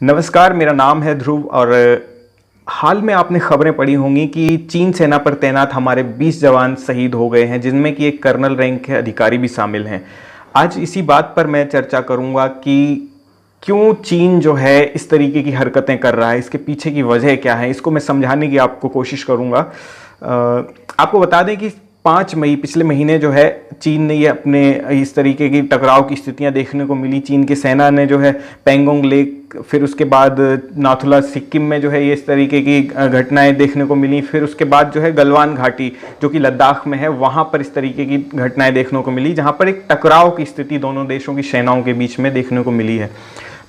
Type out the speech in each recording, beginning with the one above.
नमस्कार, मेरा नाम है ध्रुव और हाल में आपने खबरें पढ़ी होंगी कि चीन सेना पर तैनात हमारे 20 जवान शहीद हो गए हैं, जिनमें कि एक कर्नल रैंक के अधिकारी भी शामिल हैं। आज इसी बात पर मैं चर्चा करूंगा कि क्यों चीन जो है इस तरीके की हरकतें कर रहा है, इसके पीछे की वजह क्या है, इसको मैं समझाने की आपको कोशिश करूंगा। आपको बता दें कि 5 मई पिछले महीने जो है चीन ने ये अपने इस तरीके की टकराव की स्थितियां देखने को मिली। चीन की सेना ने जो है पेंगोंग लेक, फिर उसके बाद नाथुला सिक्किम में जो है ये इस तरीके की घटनाएं देखने को मिली। फिर उसके बाद जो है गलवान घाटी जो कि लद्दाख में है, वहां पर इस तरीके की घटनाएं देखने को मिली, जहां पर एक टकराव की स्थिति दोनों देशों की सेनाओं के बीच में देखने को मिली है।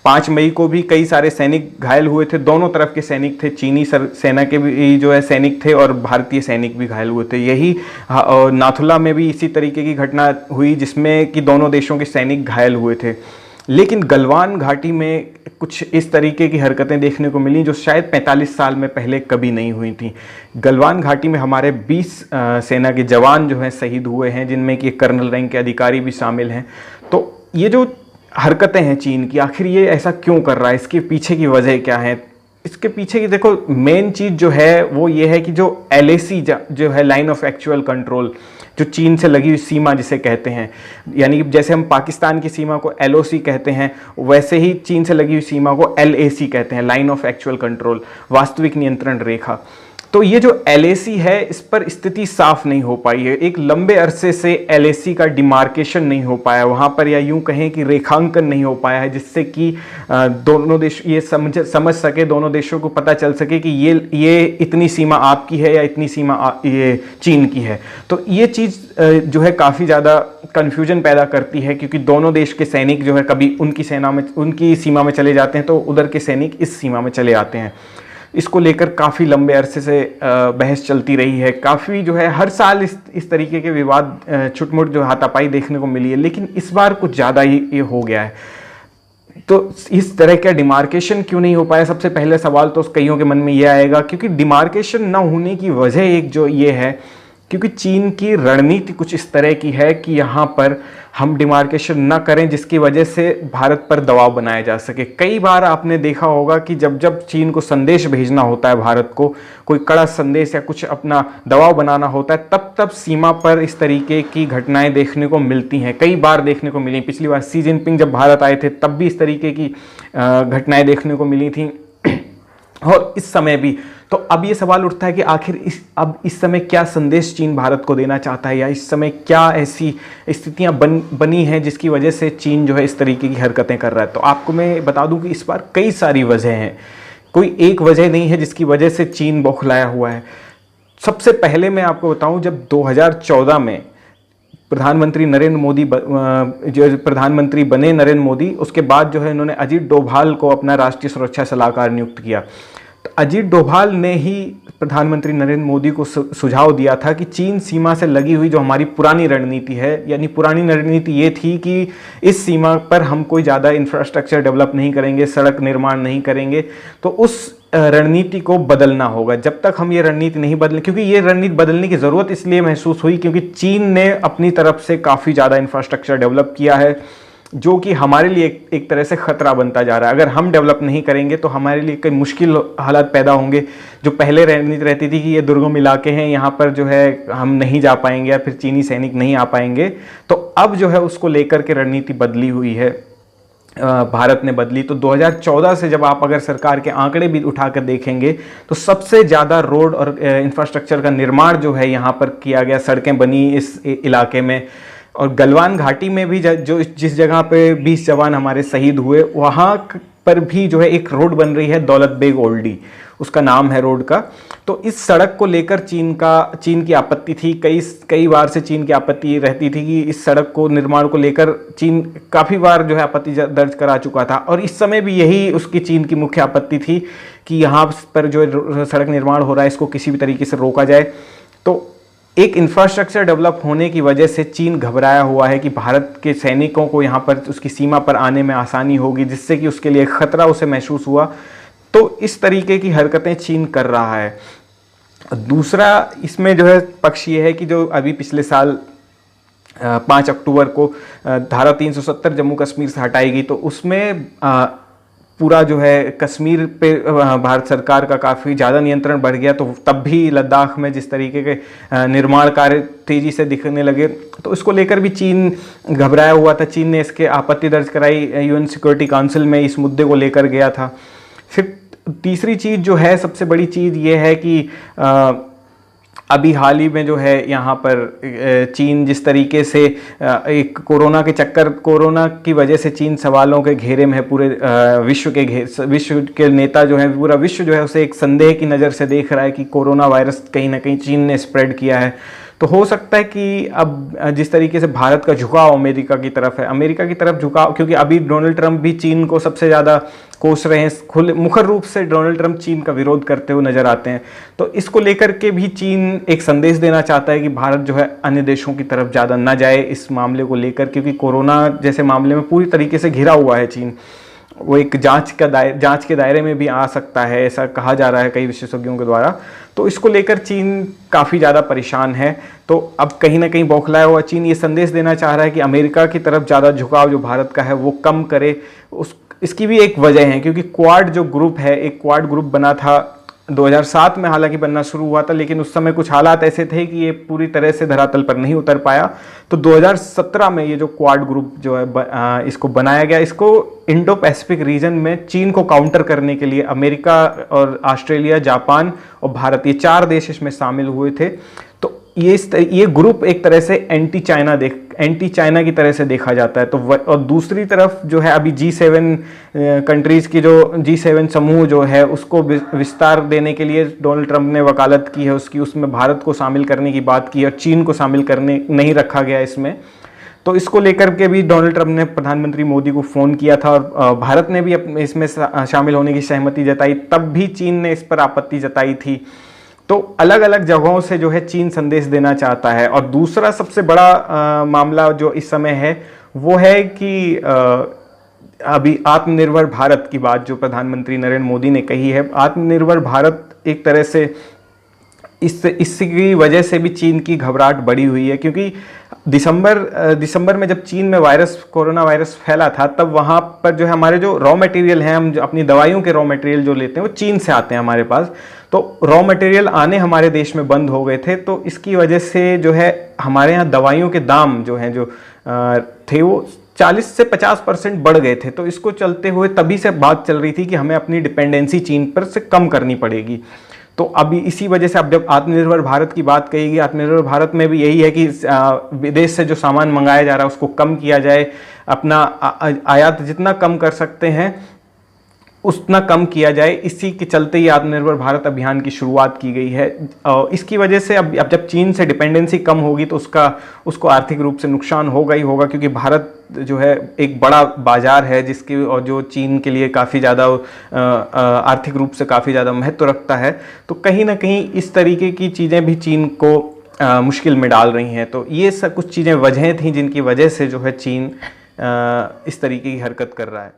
5 मई को भी कई सारे सैनिक घायल हुए थे, दोनों तरफ के सैनिक थे, चीनी सेना के भी जो है सैनिक थे और भारतीय सैनिक भी घायल हुए थे। यही नाथुला में भी इसी तरीके की घटना हुई जिसमें कि दोनों देशों के सैनिक घायल हुए थे। लेकिन गलवान घाटी में कुछ इस तरीके की हरकतें देखने को मिली जो शायद 45 साल में पहले कभी नहीं हुई थी। गलवान घाटी में हमारे 20 सेना के जवान जो हैं शहीद हुए हैं, जिनमें कि कर्नल रैंक के अधिकारी भी शामिल हैं। तो ये जो हरकतें हैं चीन की, आखिर ये ऐसा क्यों कर रहा है, इसके पीछे की वजह क्या है? इसके पीछे की देखो मेन चीज जो है वो ये है कि जो LAC जो है, लाइन ऑफ एक्चुअल कंट्रोल, जो चीन से लगी हुई सीमा जिसे कहते हैं, यानी कि जैसे हम पाकिस्तान की सीमा को LOC कहते हैं, वैसे ही चीन से लगी हुई सीमा को LAC कहते हैं, लाइन ऑफ एक्चुअल कंट्रोल, वास्तविक नियंत्रण रेखा। तो ये जो LAC है, इस पर स्थिति साफ नहीं हो पाई है। एक लंबे अरसे से LAC का डिमार्केशन नहीं हो पाया वहाँ पर, या यूं कहें कि रेखांकन नहीं हो पाया है, जिससे कि दोनों देश ये समझ सके, दोनों देशों को पता चल सके कि ये इतनी सीमा आपकी है या इतनी सीमा ये चीन की है। तो ये चीज़ जो है काफ़ी ज़्यादा कन्फ्यूजन पैदा करती है, क्योंकि दोनों देश के सैनिक जो है कभी उनकी सेना में, उनकी सीमा में चले जाते हैं तो उधर के सैनिक इस सीमा में चले आते हैं। इसको लेकर काफ़ी लंबे अरसे से बहस चलती रही है। काफ़ी जो है हर साल इस तरीके के विवाद, छुटमुट जो हाथापाई देखने को मिली है, लेकिन इस बार कुछ ज़्यादा ही ये हो गया है। तो इस तरह का डिमार्केशन क्यों नहीं हो पाया? सबसे पहले सवाल तो कईयों के मन में ये आएगा क्योंकि डिमार्केशन ना होने की वजह एक जो ये है, क्योंकि चीन की रणनीति कुछ इस तरह की है कि यहाँ पर हम डिमार्केशन ना करें, जिसकी वजह से भारत पर दबाव बनाया जा सके। कई बार आपने देखा होगा कि जब जब चीन को संदेश भेजना होता है भारत को, कोई कड़ा संदेश या कुछ अपना दबाव बनाना होता है, तब तब सीमा पर इस तरीके की घटनाएं देखने को मिलती हैं। कई बार देखने को मिली, पिछली बार शी जिनपिंग जब भारत आए थे तब भी इस तरीके की घटनाएं देखने को मिली थी, और इस समय भी। तो अब ये सवाल उठता है कि आखिर इस समय क्या संदेश चीन भारत को देना चाहता है, या इस समय क्या ऐसी स्थितियां बनी हैं जिसकी वजह से चीन जो है इस तरीके की हरकतें कर रहा है। तो आपको मैं बता दूं कि इस बार कई सारी वजह हैं, कोई एक वजह नहीं है जिसकी वजह से चीन बौखलाया हुआ है। सबसे पहले मैं आपको बताऊं, जब 2014 में प्रधानमंत्री नरेंद्र मोदी जो प्रधानमंत्री बने नरेंद्र मोदी, उसके बाद जो है इन्होंने अजीत डोभाल को अपना राष्ट्रीय सुरक्षा सलाहकार नियुक्त किया। तो अजीत डोभाल ने ही प्रधानमंत्री नरेंद्र मोदी को सुझाव दिया था कि चीन सीमा से लगी हुई जो हमारी पुरानी रणनीति है, यानी पुरानी रणनीति ये थी कि इस सीमा पर हम कोई ज़्यादा इंफ्रास्ट्रक्चर डेवलप नहीं करेंगे, सड़क निर्माण नहीं करेंगे, तो उस रणनीति को बदलना होगा। जब तक हम ये रणनीति नहीं बदलें, क्योंकि ये रणनीति बदलने की ज़रूरत इसलिए महसूस हुई क्योंकि चीन ने अपनी तरफ से काफ़ी ज़्यादा इंफ्रास्ट्रक्चर डेवलप किया है, जो कि हमारे लिए एक तरह से खतरा बनता जा रहा है। अगर हम डेवलप नहीं करेंगे तो हमारे लिए कई मुश्किल हालात पैदा होंगे। जो पहले रणनीति रहती थी कि ये दुर्गम इलाके हैं, यहाँ पर जो है हम नहीं जा पाएंगे या फिर चीनी सैनिक नहीं आ पाएंगे, तो अब जो है उसको लेकर के रणनीति बदली हुई है, भारत ने बदली। तो 2014 से जब आप अगर सरकार के आंकड़े भी उठाकर देखेंगे तो सबसे ज़्यादा रोड और इंफ्रास्ट्रक्चर का निर्माण जो है यहाँ पर किया गया, सड़कें बनी इस इलाके में। और गलवान घाटी में भी जिस जगह पे 20 जवान हमारे शहीद हुए, वहाँ पर भी जो है एक रोड बन रही है, दौलत बेग ओल्डी उसका नाम है रोड का। तो इस सड़क को लेकर चीन की आपत्ति थी। कई बार से चीन की आपत्ति रहती थी कि इस सड़क को निर्माण को लेकर चीन काफ़ी बार जो है आपत्ति दर्ज करा चुका था, और इस समय भी यही उसकी चीन की मुख्य आपत्ति थी कि यहाँ पर जो सड़क निर्माण हो रहा है इसको किसी भी तरीके से रोका जाए। तो एक इंफ्रास्ट्रक्चर डेवलप होने की वजह से चीन घबराया हुआ है कि भारत के सैनिकों को यहाँ पर उसकी सीमा पर आने में आसानी होगी, जिससे कि उसके लिए खतरा उसे महसूस हुआ। तो इस तरीके की हरकतें चीन कर रहा है। दूसरा इसमें जो है पक्ष ये है कि जो अभी पिछले साल 5 अक्टूबर को धारा 370 जम्मू कश्मीर से हटाई गई, तो उसमें पूरा जो है कश्मीर पे भारत सरकार का काफ़ी ज़्यादा नियंत्रण बढ़ गया, तो तब भी लद्दाख में जिस तरीके के निर्माण कार्य तेज़ी से दिखने लगे, तो इसको लेकर भी चीन घबराया हुआ था। चीन ने इसके आपत्ति दर्ज कराई यूएन सिक्योरिटी काउंसिल में, इस मुद्दे को लेकर गया था। फिर तीसरी चीज़ जो है, सबसे बड़ी चीज़ ये है कि अभी हाल ही में जो है यहाँ पर चीन जिस तरीके से एक कोरोना की वजह से चीन सवालों के घेरे में है, पूरे विश्व के नेता जो है, पूरा विश्व जो है उसे एक संदेह की नज़र से देख रहा है कि कोरोना वायरस कहीं ना कहीं चीन ने स्प्रेड किया है। तो हो सकता है कि अब जिस तरीके से भारत का झुकाव अमेरिका की तरफ है, अमेरिका की तरफ झुकाव, क्योंकि अभी डोनाल्ड ट्रंप भी चीन को सबसे ज़्यादा कोस रहे हैं, मुखर रूप से डोनाल्ड ट्रंप चीन का विरोध करते हुए नजर आते हैं। तो इसको लेकर के भी चीन एक संदेश देना चाहता है कि भारत जो है अन्य देशों की तरफ ज़्यादा न जाए इस मामले को लेकर, क्योंकि कोरोना जैसे मामले में पूरी तरीके से घिरा हुआ है चीन। वो एक जांच के दायरे में भी आ सकता है, ऐसा कहा जा रहा है कई विशेषज्ञों के द्वारा। तो इसको लेकर चीन काफ़ी ज़्यादा परेशान है। तो अब कहीं ना कहीं बौखलाया हुआ चीन ये संदेश देना चाह रहा है कि अमेरिका की तरफ ज़्यादा झुकाव जो भारत का है वो कम करे। इसकी भी एक वजह है, क्योंकि क्वाड जो ग्रुप है, एक क्वाड ग्रुप बना था 2007 में, हालांकि बनना शुरू हुआ था, लेकिन उस समय कुछ हालात ऐसे थे कि ये पूरी तरह से धरातल पर नहीं उतर पाया। तो 2017 में ये जो क्वाड ग्रुप जो है इसको बनाया गया। इसको इंडो पैसिफिक रीजन में चीन को काउंटर करने के लिए अमेरिका और ऑस्ट्रेलिया, जापान और भारत, ये 4 देश इसमें शामिल हुए थे। तो ये ग्रुप एक तरह से एंटी चाइना की तरह से देखा जाता है। तो और दूसरी तरफ जो है अभी G7 कंट्रीज़ की जो G7 समूह जो है उसको विस्तार देने के लिए डोनाल्ड ट्रंप ने वकालत की है उसकी, उसमें भारत को शामिल करने की बात की और चीन को शामिल करने नहीं रखा गया इसमें। तो इसको लेकर के भी डोनाल्ड ट्रंप ने प्रधानमंत्री मोदी को फ़ोन किया था और भारत ने भी इसमें शामिल होने की सहमति जताई, तब भी चीन ने इस पर आपत्ति जताई थी। तो अलग अलग जगहों से जो है चीन संदेश देना चाहता है। और दूसरा सबसे बड़ा मामला जो इस समय है वो है कि अभी आत्मनिर्भर भारत की बात जो प्रधानमंत्री नरेंद्र मोदी ने कही है। आत्मनिर्भर भारत एक तरह से इसकी वजह से भी चीन की घबराहट बढ़ी हुई है, क्योंकि दिसंबर में जब चीन में कोरोना वायरस फैला था, तब वहाँ पर जो है हमारे जो रॉ मटेरियल हैं, हम जो अपनी दवाइयों के रॉ मटेरियल जो लेते हैं वो चीन से आते हैं हमारे पास। तो रॉ मटेरियल आने हमारे देश में बंद हो गए थे, तो इसकी वजह से जो है हमारे यहाँ दवाइयों के दाम जो हैं जो थे वो 40 से 50% बढ़ गए थे। तो इसको चलते हुए तभी से बात चल रही थी कि हमें अपनी डिपेंडेंसी चीन पर से कम करनी पड़ेगी। तो अभी इसी वजह से अब जब आत्मनिर्भर भारत की बात कही गई, आत्मनिर्भर भारत में भी यही है कि विदेश से जो सामान मंगाया जा रहा है उसको कम किया जाए, अपना आयात जितना कम कर सकते हैं उतना कम किया जाए। इसी के चलते ही आत्मनिर्भर भारत अभियान की शुरुआत की गई है। इसकी वजह से अब जब चीन से डिपेंडेंसी कम होगी तो उसको आर्थिक रूप से नुकसान होगा ही होगा, क्योंकि भारत जो है एक बड़ा बाजार है जिसकी और जो चीन के लिए काफ़ी ज़्यादा आर्थिक रूप से काफ़ी ज़्यादा महत्व रखता है। तो कहीं ना कहीं इस तरीके की चीज़ें भी चीन को मुश्किल में डाल रही हैं। तो ये सब कुछ चीज़ें वजहें थी जिनकी वजह से जो है चीन इस तरीके की हरकत कर रहा है।